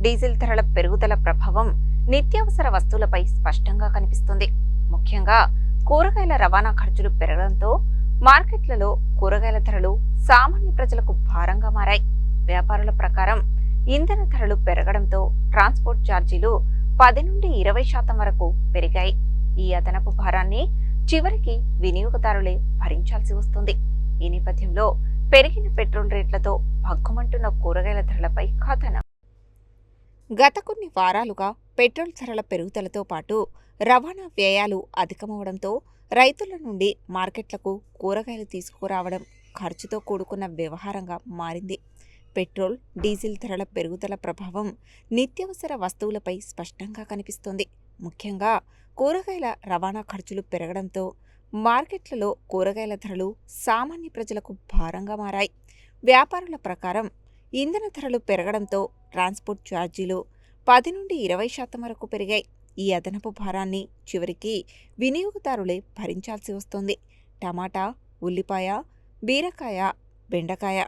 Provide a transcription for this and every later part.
Diesel ధరల పెరుగుదల ప్రభావం నిత్యావసర వస్తువులపై స్పష్టంగా కనిపిస్తుంది. ముఖ్యంగా కూరగాయల రవాణా ఖర్చులు పెరగడంతో మార్కెట్లలో కూరగాయల ధరలు సామాన్య ప్రజలకు భారంగా మారాయి. వ్యాపారుల ప్రకారం ఇంధన ధరలు పెరగడంతో ట్రాన్స్పోర్ట్ ఛార్జీలు 10 నుండి 20% వరకు పెరిగాయి. ఈ అదనపు భారాన్ని చివరికి వినియోగదారులే భరించాల్సి వస్తుంది. ఈ నేపథ్యంలో పెరిగిన పెట్రోల్ రేట్లతో భగ్గుమంటున్న కూరగాయల ధరలపై కథనం. గత కొన్ని వారాలుగా పెట్రోల్ ధరల పెరుగుదలతో పాటు రవాణా వ్యయాలు అధికమవడంతో రైతుల నుండి మార్కెట్లకు కూరగాయలు తీసుకురావడం ఖర్చుతో కూడుకున్న వ్యవహారంగా మారింది. పెట్రోల్, డీజిల్ ధరల పెరుగుదల ప్రభావం నిత్యావసర వస్తువులపై స్పష్టంగా కనిపిస్తోంది. ముఖ్యంగా కూరగాయల రవాణా ఖర్చులు పెరగడంతో మార్కెట్లలో కూరగాయల ధరలు సామాన్య ప్రజలకు భారంగా మారాయి. వ్యాపారుల ప్రకారం ఇంధన ధరలు పెరగడంతో ట్రాన్స్పోర్ట్ ఛార్జీలు 10 నుండి 20% వరకు పెరిగాయి. ఈ అదనపు భారాన్ని చివరికి వినియోగదారులే భరించాల్సి వస్తోంది. టమాటా, ఉల్లిపాయ, బీరకాయ, బెండకాయ,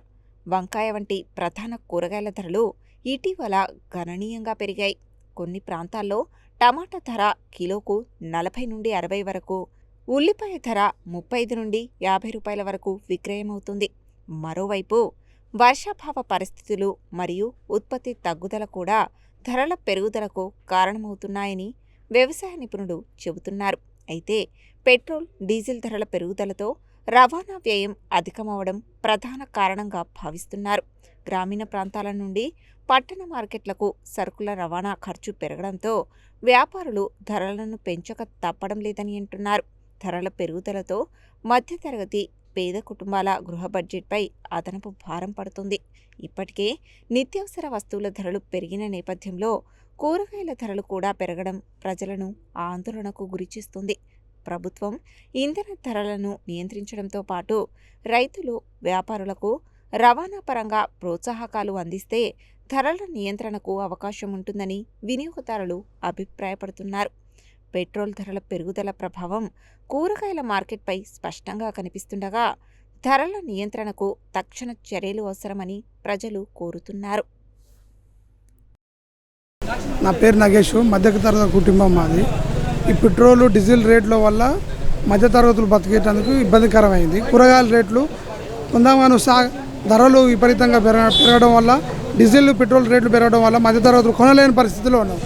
వంకాయ వంటి ప్రధాన కూరగాయల ధరలు ఇటీవల గణనీయంగా పెరిగాయి. కొన్ని ప్రాంతాల్లో టమాటా ధర కిలోకు 40 నుండి 60 వరకు, ఉల్లిపాయ ధర 35 నుండి 50 రూపాయల వరకు విక్రయమవుతుంది. మరోవైపు వర్షాభావ పరిస్థితులు మరియు ఉత్పత్తి తగ్గుదల కూడా ధరల పెరుగుదలకు కారణమవుతున్నాయని వ్యవసాయ నిపుణులు చెబుతున్నారు. అయితే పెట్రోల్, డీజిల్ ధరల పెరుగుదలతో రవాణా వ్యయం అధికమవడం ప్రధాన కారణంగా భావిస్తున్నారు. గ్రామీణ ప్రాంతాల నుండి పట్టణ మార్కెట్లకు సరుకుల రవాణా ఖర్చు పెరగడంతో వ్యాపారులు ధరలను పెంచక తప్పడం లేదని అంటున్నారు. ధరల పెరుగుదలతో మధ్యతరగతి, పేద కుటుంబాల గృహ బడ్జెట్పై అదనపు భారం పడుతుంది. ఇప్పటికే నిత్యావసర వస్తువుల ధరలు పెరిగిన నేపథ్యంలో కూరగాయల ధరలు కూడా పెరగడం ప్రజలను ఆందోళనకు గురిచేస్తుంది. ప్రభుత్వం ఇంధన ధరలను నియంత్రించడంతో పాటు రైతులు, వ్యాపారులకు రవాణా పరంగా ప్రోత్సాహకాలు అందిస్తే ధరల నియంత్రణకు అవకాశం ఉంటుందని వినియోగదారులు అభిప్రాయపడుతున్నారు. పెట్రోల్ ధరల పెరుగుదల ప్రభావం కూరగాయల మార్కెట్పై స్పష్టంగా కనిపిస్తుండగా ధరల నియంత్రణకు తక్షణ చర్యలు అవసరమని ప్రజలు కోరుతున్నారు. నా పేరు నగేష్. మధ్యతరగతి కుటుంబం మాది. ఈ పెట్రోలు, డీజిల్ రేట్ల వల్ల మధ్యతరగతులు బతికేటందుకు ఇబ్బందికరమైంది. కూరగాయల రేట్లు కొందామను ధరలు విపరీతంగా పెరగడం వల్ల, డీజిల్, పెట్రోల్ రేట్లు పెరగడం వల్ల మధ్యతరగతులు కొనలేని పరిస్థితిలో ఉన్నాం.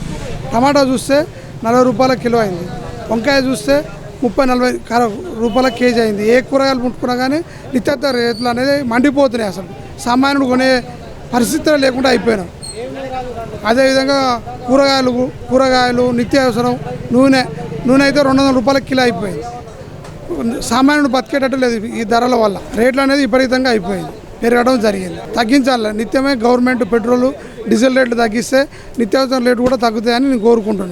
టమాటా చూస్తే 40 రూపాయల కిలో అయింది. వంకాయ చూస్తే 30-40 రూపాయల కేజీ అయింది. ఏ కూరగాయలు ముట్టుకున్నా కానీ నిత్యావసర రేట్లు అనేది మండిపోతున్నాయి. అసలు సామాన్యుడు కొనే పరిస్థితులు లేకుండా అయిపోయినాం. అదేవిధంగా కూరగాయలు నిత్యావసరం, నూనె అయితే 200 రూపాయల కిలో అయిపోయింది. సామాన్యుడు బతికేటట్టు లేదు. ఈ ధరల వల్ల రేట్లు అనేది విపరీతంగా అయిపోయింది, పెరగడం జరిగింది. తగ్గించాలి. నిత్యమే గవర్నమెంట్ పెట్రోలు, డీజిల్ రేట్లు తగ్గిస్తే నిత్యావసర రేట్లు కూడా తగ్గుతాయని నేను కోరుకుంటున్నాను.